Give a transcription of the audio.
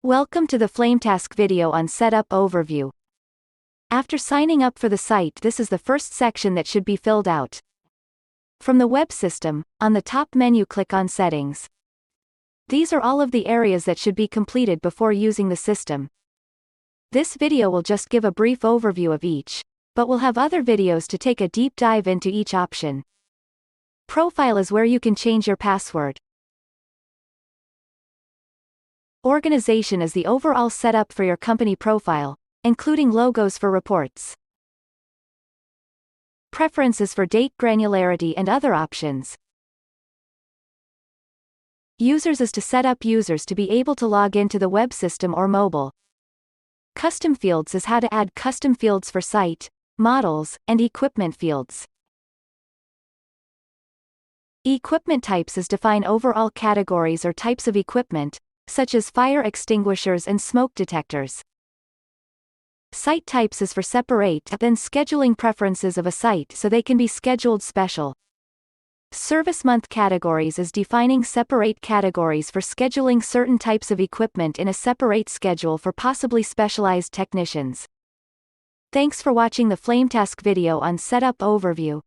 Welcome to the FlameTask video on Setup Overview. After signing up for the site, this is the first section that should be filled out. From the web system, on the top menu click on Settings. These are all of the areas that should be completed before using the system. This video will just give a brief overview of each, but we'll have other videos to take a deep dive into each option. Profile is where you can change your password. Organization is the overall setup for your company profile, including logos for reports. Preferences for date granularity and other options. Users is to set up users to be able to log into the web system or mobile. Custom fields is how to add custom fields for site, models, and equipment fields. Equipment types is define overall categories or types of equipment, such as fire extinguishers and smoke detectors. Site types is for separate then scheduling preferences of a site so they can be scheduled special. Service month categories is defining separate categories for scheduling certain types of equipment in a separate schedule for possibly specialized technicians. Thanks for watching the FlameTask video on Setup Overview.